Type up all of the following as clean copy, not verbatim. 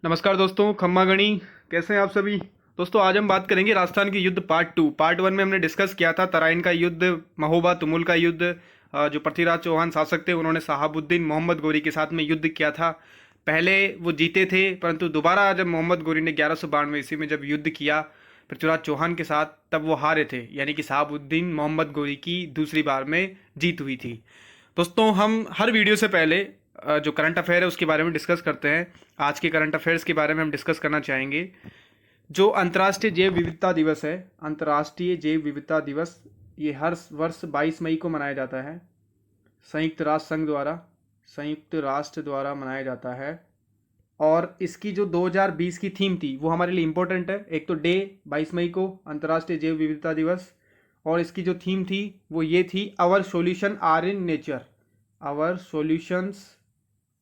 नमस्कार दोस्तों, खम्मा गणी। कैसे हैं आप सभी। दोस्तों, आज हम बात करेंगे राजस्थान की युद्ध पार्ट 2। पार्ट 1 में हमने डिस्कस किया था तराइन का युद्ध, महोबा तुमुल का युद्ध। जो पृथ्वीराज चौहान शासक थे उन्होंने शहाबुद्दीन मोहम्मद गोरी के साथ में युद्ध किया था। पहले वो जीते थे, परंतु दोबारा जब मोहम्मद गोरी ने 1192 ईस्वी में जब युद्ध किया पृथ्वीराज चौहान के साथ, तब वो हारे थे। यानी कि शहाबुद्दीन मोहम्मद गोरी की दूसरी बार में जीत हुई थी। दोस्तों, हम हर वीडियो से पहले जो करंट अफेयर है उसके बारे में डिस्कस करते हैं। आज के करंट अफेयर्स के बारे में हम डिस्कस करना चाहेंगे। जो अंतर्राष्ट्रीय जैव विविधता दिवस है, अंतर्राष्ट्रीय जैव विविधता दिवस, ये हर वर्ष 22 मई को मनाया जाता है। संयुक्त राष्ट्र संघ द्वारा, संयुक्त राष्ट्र द्वारा मनाया जाता है। और इसकी जो 2020 की थीम थी वो हमारे लिए इम्पोर्टेंट है। एक तो डे 22 मई को अंतर्राष्ट्रीय जैव विविधता दिवस, और इसकी जो थीम थी वो ये थी, our solution are in nature. Our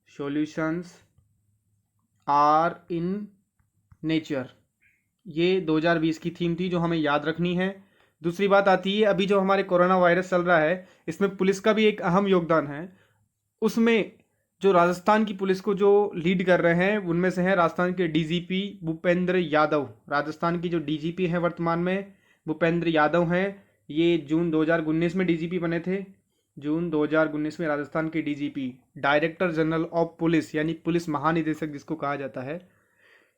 solutions are in nature. ये 2020 की थीम थी जो हमें याद रखनी है। दूसरी बात आती है, अभी जो हमारे कोरोना वायरस चल रहा है इसमें पुलिस का भी एक अहम योगदान है। उसमें जो राजस्थान की पुलिस को जो लीड कर रहे हैं उनमें से हैं राजस्थान के डीजीपी भूपेंद्र यादव। राजस्थान की जो डीजीपी हैं वर्तमान में, भूपेंद्र यादव हैं। ये जून 2019 में डीजीपी बने थे। जून 2019 में राजस्थान के DGP, director general of police, यानी पुलिस महानिदेशक जिसको कहा जाता है।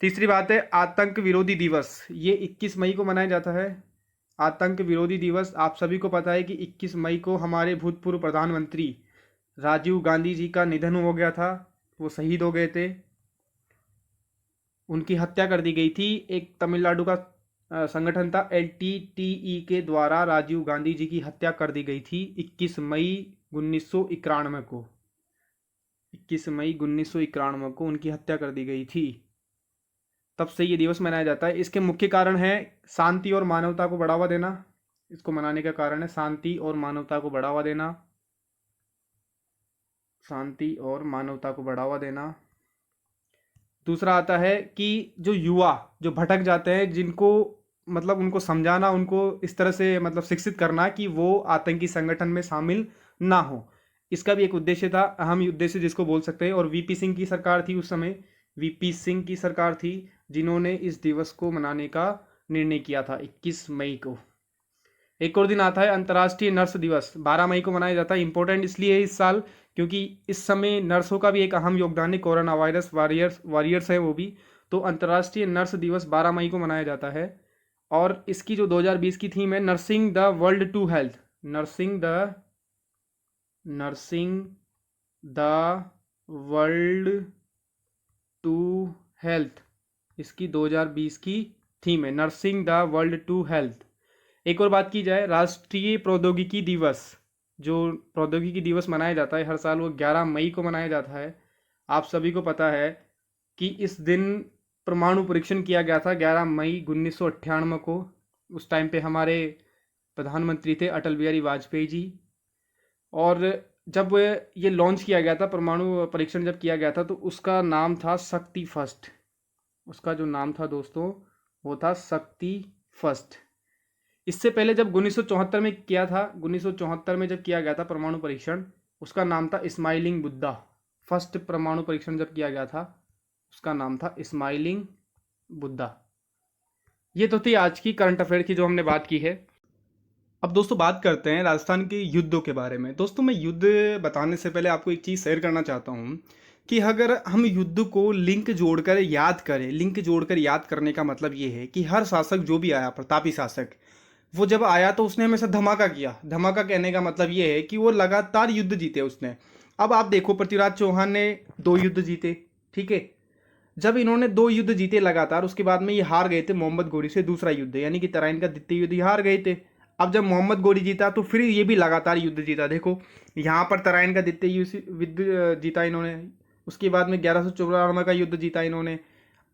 तीसरी बात है, आतंक विरोधी दिवस। ये 21 मई को मनाया जाता है। आतंक विरोधी दिवस, आप सभी को पता है कि 21 मई को हमारे भूतपूर्व प्रधानमंत्री राजीव गांधी जी का निधन हो गया था। वो शहीद हो गए थे, उनकी हत्या कर दी गई थी। एक तमिलनाडु का संगठन था LTTE के द्वारा राजीव गांधी जी की हत्या कर दी गई थी 21 मई 1991 को। 21 मई 1991 को उनकी हत्या कर दी गई थी। तब से ये दिवस मनाया जाता है। इसके मुख्य कारण है शांति और मानवता को बढ़ावा देना। इसको मनाने का कारण है शांति और मानवता को बढ़ावा देना। शांति और मानवता को बढ़ावा देना। दूसरा आता है कि जो युवा जो भटक जाते हैं, जिनको मतलब उनको समझाना, उनको इस तरह से मतलब शिक्षित करना कि वो आतंकी संगठन में शामिल ना हो। इसका भी एक उद्देश्य था, अहम उद्देश्य जिसको बोल सकते हैं। और वीपी सिंह की सरकार थी उस समय, वीपी सिंह की सरकार थी जिन्होंने इस दिवस को मनाने का निर्णय किया था 21 मई को। एक और दिन आता है अंतर्राष्ट्रीय नर्स दिवस, 12 मई को मनाया जाता है। इंपॉर्टेंट इसलिए है इस साल क्योंकि इस समय नर्सों का भी एक अहम योगदान है। कोरोना वायरस वॉरियर्स हैं वो भी। तो अंतर्राष्ट्रीय नर्स दिवस 12 मई को मनाया जाता है। और इसकी जो 2020 की थीम है, nursing the world to health. Nursing the world to health, इसकी 2020 की थीम है, nursing the world to health. एक और बात की जाए, राष्ट्रीय प्रौद्योगिकी दिवस, जो प्रौद्योगिकी दिवस मनाया जाता है हर साल, वो 11 मई को मनाया जाता है। आप सभी को पता है कि इस दिन परमाणु परीक्षण किया गया था 11 मई 1998 को। उस टाइम पे हमारे प्रधानमंत्री थे अटल बिहारी वाजपेयी जी। और जब ये लॉन्च किया गया था, परमाणु परीक्षण जब किया गया था, तो उसका नाम था शक्ति फर्स्ट। उसका जो नाम था दोस्तों वो था शक्ति फर्स्ट। इससे पहले जब 1974 में किया था, 1974 में जब किया गया था परमाणु परीक्षण, उसका नाम था स्माइलिंग बुद्धा। फर्स्ट परमाणु परीक्षण जब किया गया था उसका नाम था स्माइलिंग बुद्धा। ये तो थी आज की करंट अफेयर की जो हमने बात की है। अब दोस्तों बात करते हैं राजस्थान के युद्धों के बारे में। दोस्तों, मैं युद्ध बताने से पहले आपको एक चीज़ शेयर करना चाहता हूँ कि अगर हम युद्ध को लिंक जोड़कर याद करें, लिंक जोड़कर याद करने का मतलब ये है कि हर शासक जो भी आया, प्रतापी शासक, वो जब आया तो उसने हमेशा धमाका किया। धमाका कहने का मतलब ये है कि वो लगातार युद्ध जीते उसने। अब आप देखो, पृथ्वीराज चौहान ने 2 युद्ध जीते, ठीक है। जब इन्होंने 2 युद्ध जीते लगातार, उसके बाद में ये हार गए थे मोहम्मद गोरी से दूसरा युद्ध, यानी कि तराइन का द्वितीय युद्ध, हार गए थे। अब जब मोहम्मद गोरी जीता तो फिर ये भी लगातार युद्ध जीता। देखो यहाँ पर तराइन का द्वितीय युद्ध जीता इन्होंने, उसके बाद में 1194 का युद्ध जीता इन्होंने।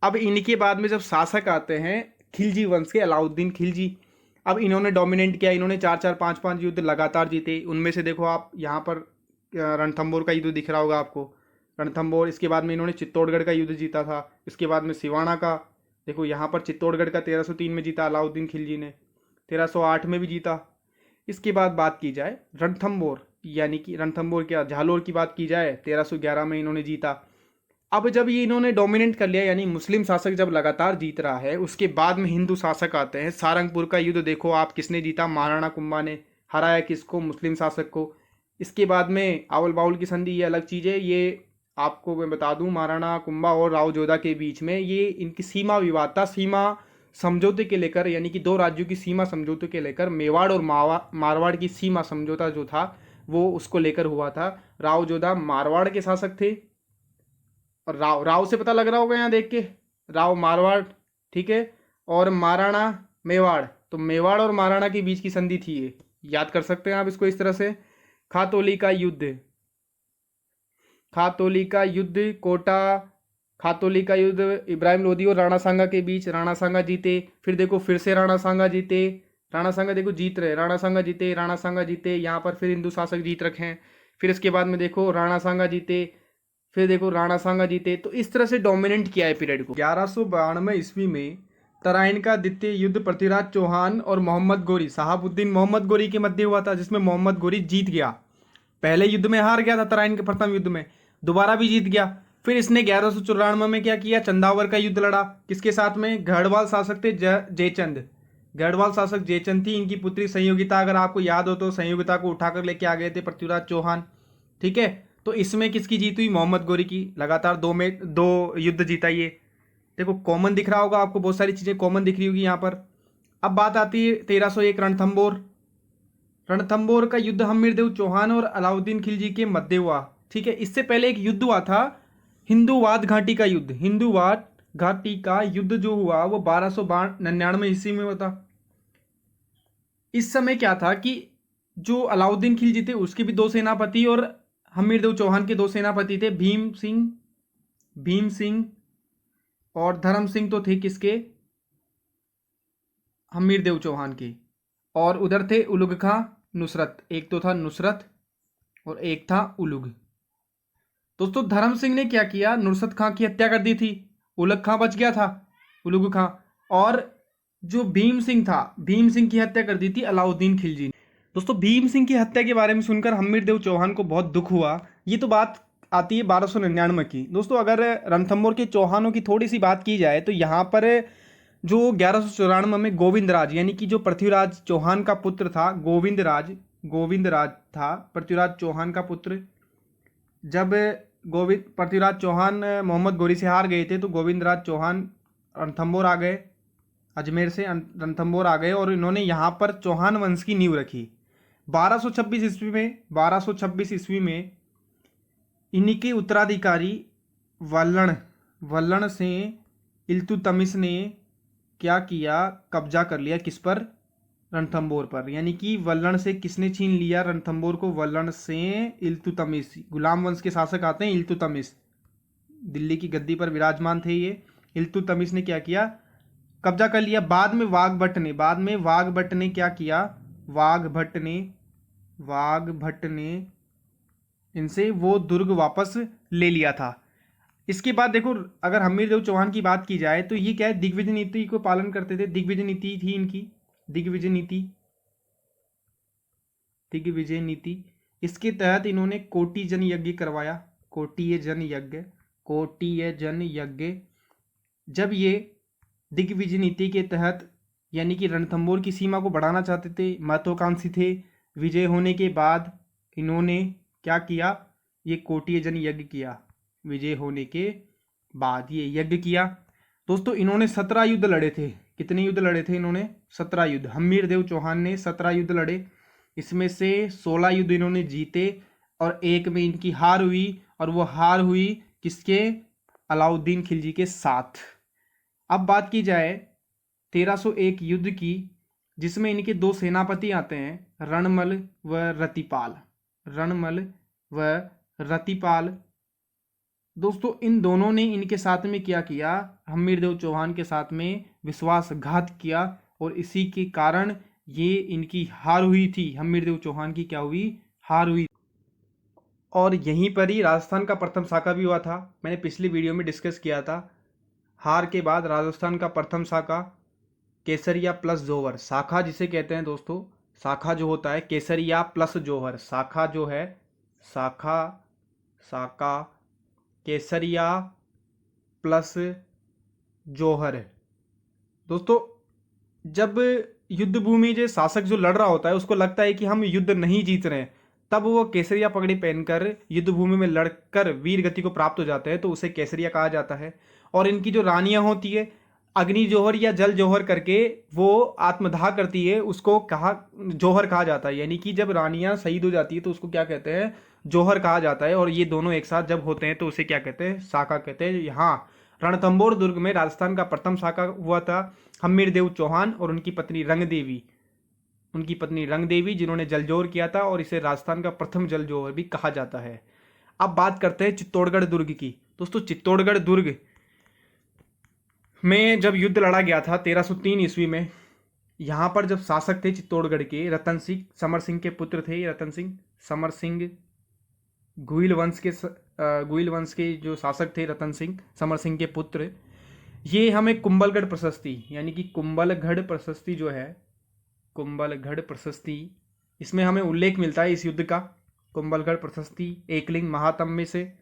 अब इनके बाद में जब शासक आते हैं खिलजी वंश के, अलाउद्दीन खिलजी, अब इन्होंने डोमिनेट किया। इन्होंने 4-4, 5-5 युद्ध लगातार जीते। उनमें से देखो आप यहाँ पर रणथंभौर का युद्ध दिख रहा होगा आपको, रणथंभौर। इसके बाद में इन्होंने चित्तौड़गढ़ का युद्ध जीता था। इसके बाद में सिवाना का, देखो यहाँ पर चित्तौड़गढ़ का 1303 में जीता अलाउद्दीन खिलजी ने, 1308 में भी जीता। इसके बाद बात की जाए रणथंभौर, यानी कि रणथंभौर क्या, झालोर की बात की जाए, 1311 में इन्होंने जीता। अब जब ये इन्होंने डोमिनेट कर लिया, यानी मुस्लिम शासक जब लगातार जीत रहा है, उसके बाद में हिंदू शासक आते हैं। सारंगपुर का युद्ध देखो आप, किसने जीता? महाराणा कुंभा ने हराया किसको? मुस्लिम शासक को। इसके बाद में आवल बाउल की संधि, ये अलग चीज़ है, ये आपको मैं बता दूं, महाराणा कुंभा और राव जोधा के बीच में ये इनकी सीमा विवाद था। सीमा समझौते के लेकर, यानी कि दो राज्यों की सीमा समझौते के लेकर, मेवाड़ और मारवाड़ की सीमा समझौता जो था वो उसको लेकर हुआ था। राव जोधा मारवाड़ के शासक थे, और राव राव से पता लग रहा होगा यहाँ देख के, राव मारवाड़, ठीक है, और महाराणा मेवाड़। तो मेवाड़ और महाराणा के बीच की संधि थी ये, याद कर सकते हैं आप इसको इस तरह से। खातौली का युद्ध, खातौली का युद्ध, कोटा खातौली का युद्ध, इब्राहिम लोदी और राणा सांगा के बीच, राणा सांगा जीते। फिर देखो फिर से राणा सांगा जीते, राणा सांगा देखो जीत रहे, राणा सांगा जीते, राणा सांगा जीते, यहाँ पर फिर हिंदू शासक जीत रखे हैं। फिर इसके बाद में देखो राणा सांगा जीते, फिर देखो राणा सांगा जीते। तो इस तरह से डोमिनेट किया है पीरियड को। 1192 ईस्वी में तराइन का द्वितीय युद्ध पृथ्वीराज चौहान और मोहम्मद गोरी, शहाबुद्दीन मोहम्मद गोरी के मध्य हुआ था, जिसमें मोहम्मद गोरी जीत गया। पहले युद्ध में हार गया था, तराइन के प्रथम युद्ध में, दोबारा भी जीत गया। फिर इसने 1194 में क्या किया? चंदावर का युद्ध लड़ा। किसके साथ में? गढ़वाल शासक थे जयचंद, गढ़वाल शासक जयचंद थी इनकी पुत्री संयोगिता। अगर आपको याद हो तो संयोगिता को उठाकर लेके आ गए थे पृथ्वीराज चौहान, ठीक है। तो इसमें किसकी जीत हुई? मोहम्मद गोरी की। लगातार दो युद्ध जीता ये। देखो कॉमन दिख रहा होगा आपको, बहुत सारी चीजें कॉमन दिख रही होगी यहाँ पर। अब बात आती है 1301 रणथंबोर। रणथंबोर का युद्ध हम्मीरदेव चौहान और अलाउद्दीन खिलजी के मध्य हुआ, ठीक है। इससे पहले एक युद्ध हुआ था, हिंदूवाद घाटी का युद्ध। हिंदूवाद घाटी का युद्ध जो हुआ वो 1299 ईस्वी में हुआ था। इस समय क्या था कि जो अलाउद्दीन खिलजी थे उसके भी दो सेनापति और हम्मीरदेव चौहान के दो सेनापति थे, भीम सिंह और धर्म सिंह। तो थे किसके? हम्मीरदेव चौहान के। और उधर थे उलुग खां, नुसरत। एक तो था नुसरत और एक था उलुग। दोस्तों धर्म सिंह ने क्या किया? नुसरत खां की हत्या कर दी थी, उलुग खां बच गया था, उलुग खां। और जो भीम सिंह था, भीम सिंह की हत्या कर दी थी अलाउद्दीन खिलजी। दोस्तों भीम सिंह की हत्या के बारे में सुनकर हम्मीरदेव चौहान को बहुत दुख हुआ। ये तो बात आती है 1299 की। दोस्तों अगर रणथंबोर के चौहानों की थोड़ी सी बात की जाए तो यहाँ पर जो 1194 में गोविंदराज, यानी कि जो पृथ्वीराज चौहान का पुत्र था, गोविंदराज था पृथ्वीराज चौहान का पुत्र। जब पृथ्वीराज चौहान मोहम्मद गोरी से हार गए थे तो गोविंदराज चौहान रणथंबोर आ गए, अजमेर से रणथंबोर आ गए, और इन्होंने यहाँ पर चौहान वंश की नींव रखी। 1226 ईस्वी में इन्हीं के उत्तराधिकारी वल्लण से इल्तुतमिश ने क्या किया? कब्जा कर लिया। किस पर? रणथंबोर पर। यानी कि वल्लण से किसने छीन लिया रणथंबोर को? वल्लण से इल्तुतमिश। गुलाम वंश के शासक आते हैं इल्तुतमिश, दिल्ली की गद्दी पर विराजमान थे ये। इल्तुतमिश ने क्या किया? कब्जा कर लिया। बाद में वाघभट्ट ने क्या किया? वाघभट्ट ने इनसे वो दुर्ग वापस ले लिया था। इसके बाद देखो अगर हम्मीरदेव चौहान की बात की जाए तो ये क्या है? दिग्विजय नीति को पालन करते थे। दिग्विजय नीति थी इनकी, दिग्विजय नीति। इसके तहत इन्होंने कोटी जन यज्ञ करवाया, कोटीय जन यज्ञ। जब ये दिग्विजय नीति के तहत यानी कि रणथंबोर की सीमा को बढ़ाना चाहते थे, महत्वाकांक्षी थे, विजय होने के बाद इन्होंने क्या किया? ये कोटीय जन यज्ञ किया। विजय होने के बाद ये यज्ञ किया। दोस्तों इन्होंने 17 युद्ध लड़े थे। कितने युद्ध लड़े थे इन्होंने? 17 युद्ध। हम्मीरदेव चौहान ने 17 युद्ध लड़े, इसमें से 16 युद्ध इन्होंने जीते और एक में इनकी हार हुई, और वो हार हुई किसके? अलाउद्दीन खिलजी के साथ। अब बात की जाए 1301 युद्ध की, जिसमें इनके दो सेनापति आते हैं, रणमल व रतिपाल। दोस्तों इन दोनों ने इनके साथ में क्या किया? हम्मीरदेव चौहान के साथ में विश्वासघात किया, और इसी के कारण ये इनकी हार हुई थी। हम्मीरदेव चौहान की क्या हुई? हार हुई। और यहीं पर ही राजस्थान का प्रथम शाखा भी हुआ था, मैंने पिछली वीडियो में डिस्कस किया था। हार के बाद राजस्थान का प्रथम शाखा केसरिया प्लस जोहर, शाखा जिसे कहते हैं दोस्तों, शाखा जो होता है केसरिया प्लस जोहर, शाखा जो है शाखा केसरिया प्लस जौहर। दोस्तों जब युद्ध भूमि जो शासक जो लड़ रहा होता है उसको लगता है कि हम युद्ध नहीं जीत रहे हैं, तब वो केसरिया पगड़ी पहनकर युद्ध भूमि में लड़कर वीर गति को प्राप्त हो जाते हैं, तो उसे केसरिया कहा जाता है। और इनकी जो रानियां होती है अग्नि जौहर या जल जौहर करके वो आत्मदाह करती है, उसको कहा जौहर कहा जाता है। यानी कि जब रानियां शहीद हो जाती है तो उसको क्या कहते हैं, जौहर कहा जाता है। और ये दोनों एक साथ जब होते हैं तो उसे क्या कहते हैं, साका कहते हैं। यहाँ रणथंभौर दुर्ग में राजस्थान का प्रथम साका हुआ था हम्मीर देव चौहान और उनकी पत्नी रंग देवी जिन्होंने जलजोहर किया था, और इसे राजस्थान का प्रथम जलजोहर भी कहा जाता है। अब बात करते हैं चित्तौड़गढ़ दुर्ग की। दोस्तों चित्तौड़गढ़ दुर्ग में जब युद्ध लड़ा गया था 1303 ईस्वी में, यहाँ पर जब शासक थे चित्तौड़गढ़ के रतन सिंह समर सिंह के पुत्र थे, रतन सिंह समर सिंह गुइल वंश के जो शासक थे रतन सिंह समर सिंह के पुत्र। ये हमें कुंभलगढ़ प्रशस्ति यानी कि कुंभलगढ़ प्रशस्ति जो है, कुंभलगढ़ प्रशस्ति, इसमें हमें उल्लेख मिलता है इस युद्ध का, कुंभलगढ़ प्रशस्ति एकलिंग महात्म्य से।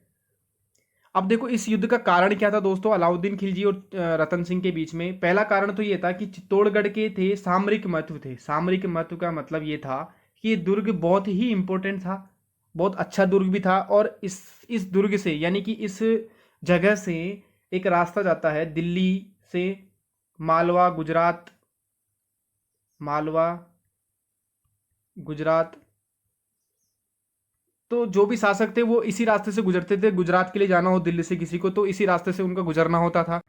अब देखो इस युद्ध का कारण क्या था दोस्तों, अलाउद्दीन खिलजी और रतन सिंह के बीच में। पहला कारण तो ये था कि चित्तौड़गढ़ के थे सामरिक महत्व थे। सामरिक महत्व का मतलब ये था कि ये दुर्ग बहुत ही इंपॉर्टेंट था, बहुत अच्छा दुर्ग भी था। और इस दुर्ग से यानी कि इस जगह से एक रास्ता जाता है दिल्ली से मालवा गुजरात, तो जो भी शासक थे वो इसी रास्ते से गुजरते थे। गुजरात के लिए जाना हो दिल्ली से किसी को तो इसी रास्ते से उनका गुजरना होता था।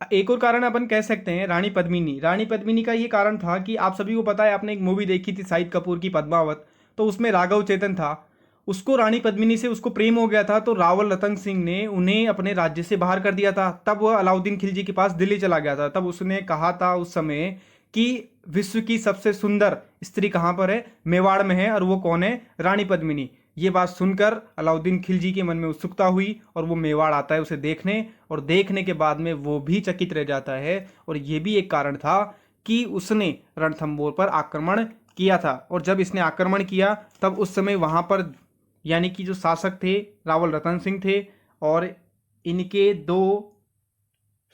एक और कारण अपन कह सकते हैं रानी पद्मिनी का ये कारण था कि आप सभी को पता है, आपने एक मूवी देखी थी शाहिद कपूर की पद्मावत, तो उसमें राघव चेतन था, उसको रानी पद्मिनी से उसको प्रेम हो गया था। तो रावल रतन सिंह ने उन्हें अपने राज्य से बाहर कर दिया था। तब वह अलाउद्दीन खिलजी के पास दिल्ली चला गया था। तब उसने कहा था उस समय कि विश्व की सबसे सुंदर स्त्री कहाँ पर है, मेवाड़ में है, और वो कौन है, रानी पद्मिनी। ये बात सुनकर अलाउद्दीन खिलजी के मन में उत्सुकता हुई और वो मेवाड़ आता है उसे देखने, और देखने के बाद में वो भी चकित रह जाता है। और ये भी एक कारण था कि उसने रणथंभौर पर आक्रमण किया था। और जब इसने आक्रमण किया तब उस समय वहाँ पर यानी कि जो शासक थे रावल रतन सिंह थे, और इनके दो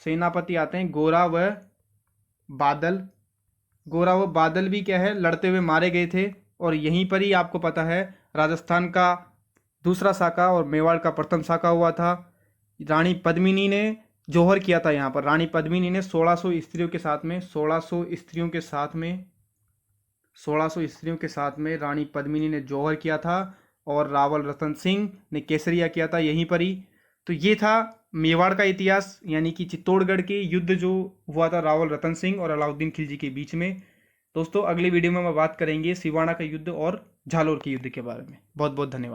सेनापति आते हैं गोरा व बादल भी क्या है लड़ते हुए मारे गए थे। और यहीं पर ही आपको पता है राजस्थान का दूसरा साका और मेवाड़ का प्रथम साका हुआ था। रानी पद्मिनी ने जौहर किया था यहाँ पर। रानी पद्मिनी ने 1600 स्त्रियों के साथ में रानी पद्मिनी ने जौहर किया था, और रावल रतन सिंह ने केसरिया किया था यहीं पर ही। तो ये था मेवाड़ का इतिहास, यानी कि चित्तौड़गढ़ के युद्ध जो हुआ था रावल रतन सिंह और अलाउद्दीन खिलजी के बीच में। दोस्तों अगली वीडियो में हम बात करेंगे सिवाना का युद्ध और झालोर के युद्ध के बारे में। बहुत बहुत धन्यवाद।